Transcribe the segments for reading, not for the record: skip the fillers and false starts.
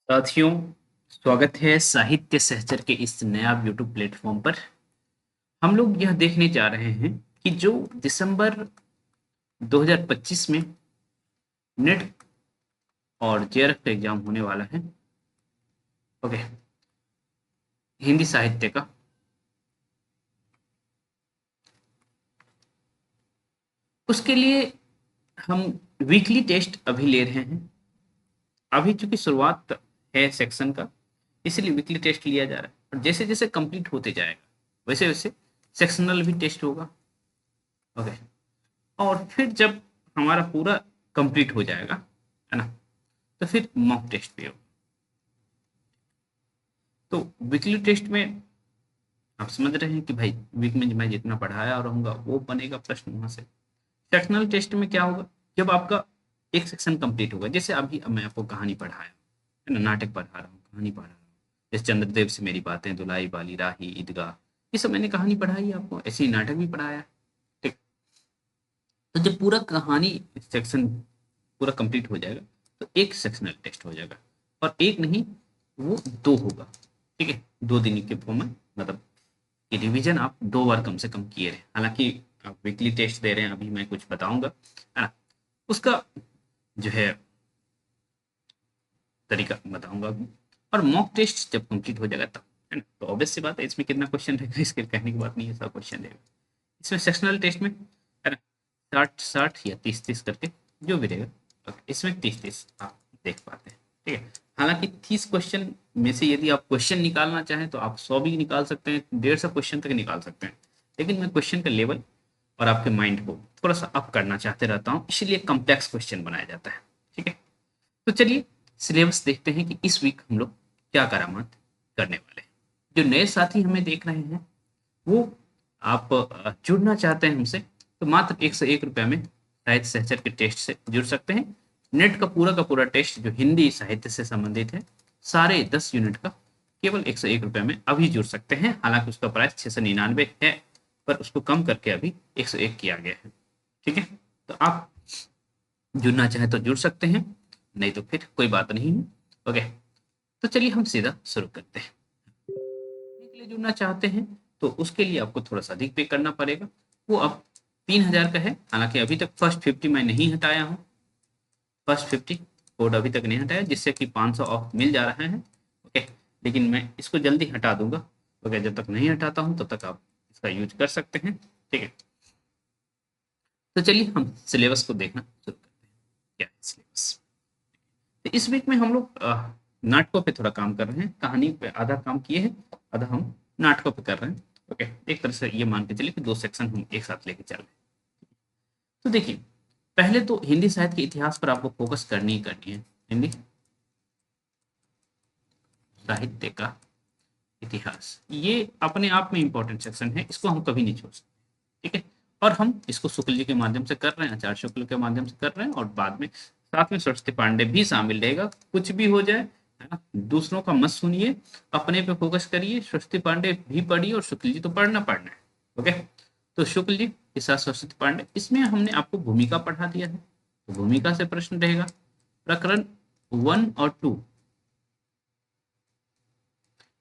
साथियों, स्वागत है साहित्य सहचर के इस नया यूट्यूब प्लेटफॉर्म पर। हम लोग यह देखने जा रहे हैं कि जो दिसंबर 2025 में नेट और जेआरएफ का एग्जाम होने वाला है। ओके, हिंदी साहित्य का, उसके लिए हम वीकली टेस्ट अभी ले रहे हैं। अभी चूंकि शुरुआत है सेक्शन का, इसीलिए वीकली टेस्ट लिया जा रहा है और जैसे जैसे कंप्लीट होते जाएगा वैसे वैसे सेक्शनल भी टेस्ट होगा। ओके, और फिर जब हमारा पूरा कंप्लीट हो जाएगा, है ना, तो फिर मॉक टेस्ट भी होगा। तो वीकली टेस्ट में आप समझ रहे हैं कि भाई वीक में मैं जितना पढ़ाया रहूंगा वो बनेगा प्रश्न वहां से। सेक्शनल टेस्ट में क्या होगा, जब आपका एक सेक्शन कंप्लीट होगा, जैसे अभी अब मैं आपको कहानी पढ़ाया, है ना, नाटक पढ़ा रहा हूँ, कहानी पढ़ा रहा हूँ, जैसे चंद्रदेव से मेरी बातें, दुलाई बाली राही, ईदगाह, ये सब मैंने कहानी पढ़ाई है आपको, ऐसे ही नाटक भी पढ़ाया है। ठीक, तो जब पूरा कहानी सेक्शन पूरा कंप्लीट हो जाएगा तो एक सेक्शनल टेस्ट हो जाएगा, और एक नहीं, वो दो होगा। ठीक है, 2 दिन के फॉर्म में, मतलब कि रिवीजन आप 2 बार कम से कम किए रहे। हालांकि आप वीकली टेस्ट दे रहे हैं, अभी मैं कुछ बताऊंगा, है ना, उसका जो है तरीका बताऊंगा अभी। और मॉक टेस्ट जब कंप्लीट हो जाएगा तब, है ना, तो ऑब्वियस सी बात है, इसमें कितना क्वेश्चन रहेगा इसके कहने की बात नहीं है, सब क्वेश्चन रहेगा इसमें सेक्शनल टेस्ट में, है ना। 60-60 या 30-30 करके जो भी रहेगा। ओके, इसमें 30-30 आप देख पाते हैं। ठीक है, हालांकि 30 क्वेश्चन में से यदि आप क्वेश्चन निकालना चाहें तो आप 100 भी निकाल सकते हैं, 150 क्वेश्चन तक निकाल सकते हैं। लेकिन मैं क्वेश्चन का लेवल और आपके माइंड को थोड़ा सा अप करना चाहते रहता हूँ, इसलिए कम्प्लेक्स क्वेश्चन बनाया जाता है। ठीक है, तो चलिए सिलेबस देखते हैं कि इस वीक हम लोग क्या करामात करने वाले हैं। जो नए साथी हमें देख रहे हैं, वो आप जुड़ना चाहते हैं हमसे, तो मात्र 101 रुपये में साहित्य सहचर के टेस्ट से जुड़ सकते हैं। नेट का पूरा टेस्ट जो हिंदी साहित्य से संबंधित है, सारे 10 यूनिट का, केवल 101 रुपये में अभी जुड़ सकते हैं। हालांकि उसका प्राइस 699 है, पर उसको कम करके अभी 101 किया गया है। ठीक है, तो आप जुड़ना चाहें तो जुड़ सकते हैं, नहीं तो फिर कोई बात नहीं है। ओके, तो चलिए हम सीधा शुरू करते हैं। के लिए जुड़ना चाहते हैं तो उसके लिए आपको थोड़ा सा अधिक पे करना पड़ेगा। वो अब 3000 का है। हालांकि अभी तक फर्स्ट 50 मैं नहीं हटाया हूँ, फर्स्ट 50 कोड अभी तक नहीं हटाया, जिससे कि 500 ऑफ मिल जा रहा है। ओके, लेकिन मैं इसको जल्दी हटा दूंगा। ओके, जब तक नहीं हटाता हूँ तब तक आप इसका यूज कर सकते हैं। ठीक है, तो चलिए हम सिलेबस को देखना शुरू करते हैं। क्या है सिलेबस? तो इस वीक में हम लोग नाटकों पे थोड़ा काम कर रहे हैं, कहानी पे आधा काम किए हैं, आधा हम नाटकों पे कर रहे हैं। ओके, एक तरह से ये मान के चलिए कि 2 सेक्शन हम एक साथ लेके चल रहे हैं। तो देखिए, पहले तो हिंदी साहित्य के इतिहास पर आपको फोकस करनी ही करनी है। हिंदी साहित्य का इतिहास, ये अपने आप में इंपॉर्टेंट सेक्शन है, इसको हम कभी नहीं छोड़ सकते। ठीक है, और हम इसको शुक्ल जी के माध्यम से कर रहे हैं, आचार्य शुक्ल के माध्यम से कर रहे हैं, और बाद में साथ में सरस्वती पांडे भी शामिल रहेगा। कुछ भी हो जाए, है ना, दूसरों का मत सुनिए, अपने पे फोकस करिए। सरस्वती पांडे भी पढ़िए और शुक्ल जी तो पढ़ना है। ओके, तो शुक्ल जी के साथ सरस्वती पांडे, इसमें हमने आपको भूमिका पढ़ा दिया है, तो भूमिका से प्रश्न रहेगा। प्रकरण 1 और 2,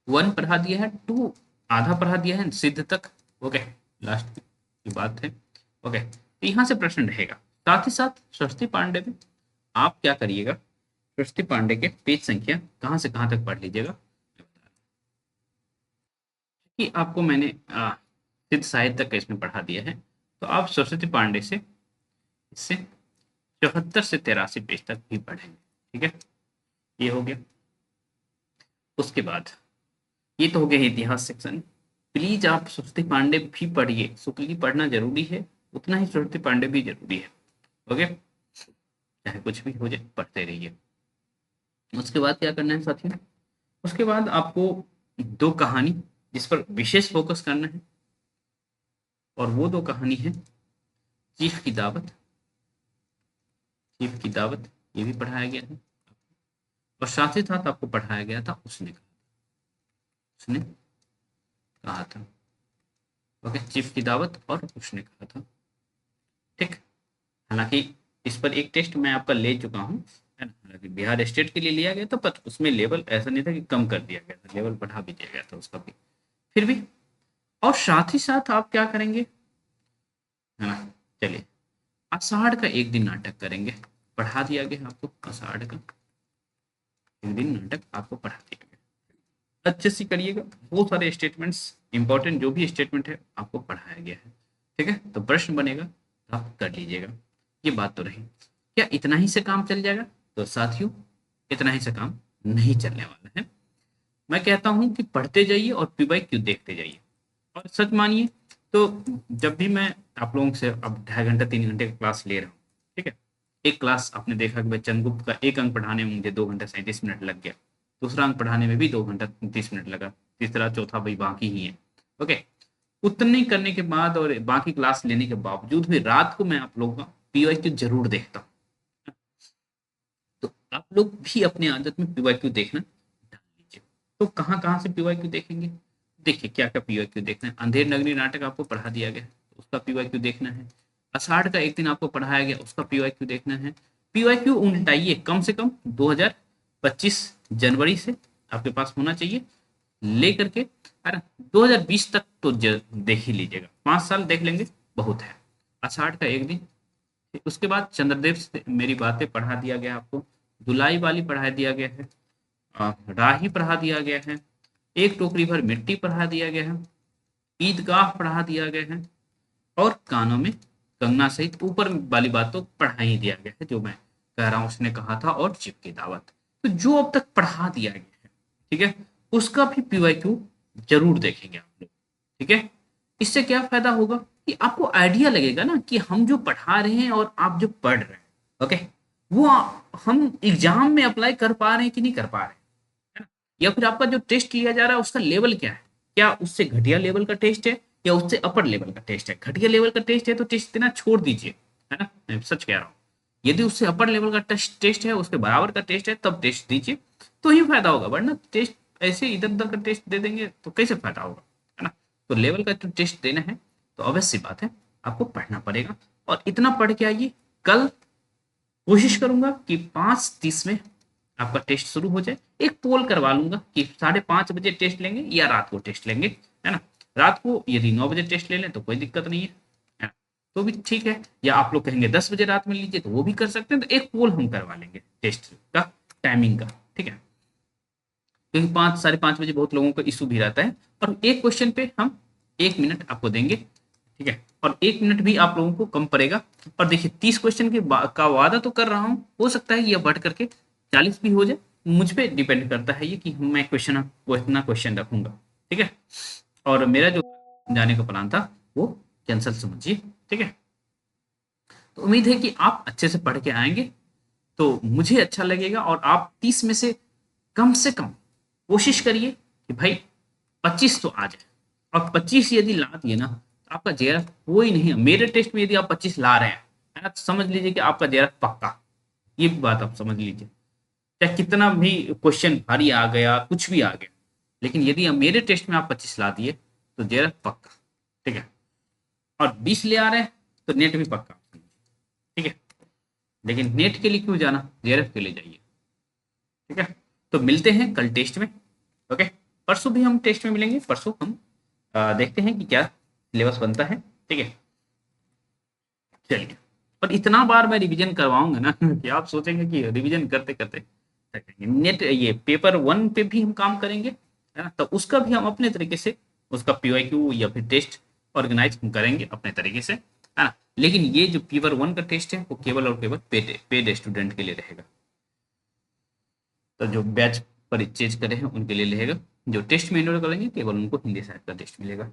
1 पढ़ा दिया है, 2 आधा पढ़ा दिया है, सिद्ध तक। ओके, लास्ट की बात है। ओके, तो यहाँ से प्रश्न रहेगा। साथ ही साथ सरस्वती पांडे में आप क्या करिएगा, सरस्वती पांडे के पेज संख्या कहाँ से कहाँ तक पढ़ लीजिएगा कि आपको मैंने सिद्ध साहित्य तक का इसमें पढ़ा दिया है, तो आप सरस्वती पांडे से इससे 74 से 83 पेज तक भी पढ़ेंगे। ठीक है, ये हो गया। उसके बाद ये तो हो गया इतिहास सेक्शन। प्लीज आप सरस्वती पांडे भी पढ़िए, शुक्ल की पढ़ना जरूरी है, उतना ही सरस्वती पांडे भी जरूरी है। ओके, चाहे कुछ भी हो जाए पढ़ते रहिए। उसके बाद क्या करना है साथियों, उसके बाद आपको 2 कहानी जिस पर विशेष फोकस करना है, और वो 2 कहानी है चीफ की दावत। चीफ की दावत ये भी पढ़ाया गया है, और साथ ही साथ आपको पढ़ाया गया था उसने कहा था। ओके, चीफ की दावत और उसने कहा था। ठीक, हालांकि इस पर एक टेस्ट मैं आपका ले चुका हूँ, है ना। हालांकि बिहार स्टेट के लिए लिया गया था, पर उसमें लेवल ऐसा नहीं था कि कम कर दिया गया था, लेवल बढ़ा भी दिया गया था उसका भी, फिर भी। और साथ ही साथ आप क्या करेंगे, है ना। चलिए, आषाढ़ का एक दिन नाटक करेंगे, पढ़ा दिया गया आपको आषाढ़ का एक दिन नाटक आपको पढ़ा दिया गया, अच्छे से करिएगा। बहुत सारे स्टेटमेंट्स, इंपॉर्टेंट जो भी स्टेटमेंट है आपको पढ़ाया गया है, ठीक है। तो प्रश्न बनेगा तो आप कर लीजिएगा। ये बात तो रही, क्या इतना ही से काम चल जाएगा? तो साथियों, इतना ही से काम नहीं चलने वाला है। मैं कहता हूं कि पढ़ते जाइए और पीवाई क्यू देखते जाइए। और सच मानिए तो जब भी मैं आप लोगों से अब 2.5 घंटा 3 घंटे का क्लास ले रहा हूँ, ठीक है। एक क्लास आपने देखा कि भाई चंद्रगुप्त का एक अंक पढ़ाने में मुझे 2 घंटा 37 मिनट लग गया, दूसरा अंक पढ़ाने में भी 2 घंटा 30 मिनट लगा, तीसरा चौथा भाई बाकी ही है। ओके, उतने करने के बाद और बाकी क्लास लेने के बावजूद भी रात को मैं आप लोगों का पीवाई क्यू जरूर देखता हूँ। तो आप लोग भी अपनी आदत में पीवाई क्यू देखना डाल लीजिए। तो कहाँ कहाँ से पीवाई क्यू देखेंगे? देखिए क्या क्या पीवाई क्यू देखना है। अंधेर नगरी नाटक आपको पढ़ा दिया गया है, तो उसका पीवाई क्यू देखना है। आषाढ़ का एक दिन आपको पढ़ाया गया, उसका पीवाई क्यू देखना है। पीवाई क्यू उल्टाइए, कम से कम 2025 जनवरी से आपके पास होना चाहिए, लेकर के अरे 2020 तक तो देख ही लीजिएगा, 5 साल देख लेंगे बहुत है। आषाढ़ का एक दिन, उसके बाद चंद्रदेव से मेरी बातें पढ़ा दिया गया आपको, धुलाई वाली पढ़ा दिया गया है, राही पढ़ा दिया गया है, एक टोकरी भर मिट्टी पढ़ा दिया गया है, ईदगाह पढ़ा दिया गया है, और कानों में कंगना सहित ऊपर वाली बात तो पढ़ा ही दिया गया है, जो मैं कह रहा हूँ उसने कहा था, और चिप की दावत। तो जो अब तक पढ़ा दिया गया है, ठीक है, उसका भी पीवाईक्यू जरूर देखेंगे आप लोग, ठीक है। इससे क्या फायदा होगा कि आपको आइडिया लगेगा ना कि हम जो पढ़ा रहे हैं और आप जो पढ़ रहे हैं, ओके, वो हम एग्जाम में अप्लाई कर पा रहे हैं कि नहीं कर पा रहे हैं, है ना। या फिर आपका जो टेस्ट लिया जा रहा है उसका लेवल क्या है, क्या उससे घटिया लेवल का टेस्ट है या उससे अपर लेवल का टेस्ट है। घटिया लेवल का टेस्ट है तो टेस्ट देना छोड़ दीजिए, है ना, मैं सच कह रहा हूँ। यदि उससे अपर लेवल का टेस्ट टेस्ट है, उसके बराबर का टेस्ट है, तब टेस्ट दीजिए, तो ही फायदा होगा। वरना टेस्ट ऐसे इधर उधर का टेस्ट दे देंगे तो कैसे फायदा होगा, है ना। तो लेवल का जो टेस्ट देना है, तो अवश्य बात है आपको पढ़ना पड़ेगा। और इतना पढ़ के आइए, कल कोशिश करूंगा कि 5:30 में आपका टेस्ट शुरू हो जाए। एक पोल करवा लूंगा कि 5:30 बजे टेस्ट लेंगे या रात को टेस्ट लेंगे, है ना। रात को यदि 9 बजे टेस्ट ले लें तो कोई दिक्कत नहीं है ना, तो भी ठीक है। या आप लोग कहेंगे 10 बजे रात में लीजिए, तो वो भी कर सकते हैं। तो एक पोल हम करवा लेंगे टेस्ट का टाइमिंग का, ठीक है। क्योंकि 5 साढ़े 5 बजे बहुत लोगों को इशू भी रहता है, और एक क्वेश्चन पे हम 1 मिनट आपको देंगे, ठीक है। और 1 मिनट भी आप लोगों को कम पड़ेगा। और देखिए 30 क्वेश्चन के का वादा तो कर रहा हूँ, हो सकता है ये बढ़ करके 40 भी हो जाए। मुझ पे डिपेंड करता है ये कि मैं कितना क्वेश्चन रखूंगा, ठीक है। और मेरा जो जाने का प्लान था वो कैंसिल समझिए, ठीक है। तो उम्मीद है कि आप अच्छे से पढ़ के आएंगे, तो मुझे अच्छा लगेगा। और आप 30 में से कम कोशिश करिए कि भाई 25 तो आ जाए। और 25 यदि ला दिए ना, तो आपका जेआरएफ कोई नहीं है। मेरे टेस्ट में यदि आप 25 ला रहे हैं, है ना, तो समझ लीजिए कि आपका जेआरएफ पक्का। ये बात आप समझ लीजिए, चाहे कितना भी क्वेश्चन भारी आ गया, कुछ भी आ गया, लेकिन यदि आप मेरे टेस्ट में आप 25 ला दिए तो जेआरएफ पक्का, ठीक है। और 20 ले आ रहे हैं तो नेट भी पक्का, ठीक है। लेकिन नेट के लिए क्यों जाना, जेआरएफ के लिए जाइए, ठीक है। तो मिलते हैं कल टेस्ट में, ओके। परसों भी हम टेस्ट में मिलेंगे, परसों हम देखते हैं कि क्या सिलेबस बनता है, ठीक है। चलिए, और इतना बार मैं रिवीजन करवाऊंगा ना कि आप सोचेंगे कि रिवीजन करते करते थकेंगे। नेट ये पेपर 1 पे भी हम काम करेंगे, है ना। तो उसका भी हम अपने तरीके से उसका पीवाईक्यू या फिर टेस्ट ऑर्गेनाइज हम करेंगे अपने तरीके से, है ना। लेकिन ये जो पेपर 1 का टेस्ट है वो केवल और केवल पेड स्टूडेंट के लिए रहेगा। तो जो बैच परचेज करे हैं उनके लिए रहेगा। जो टेस्ट में एनरोल करेंगे केवल उनको हिंदी साहित्य का टेस्ट मिलेगा।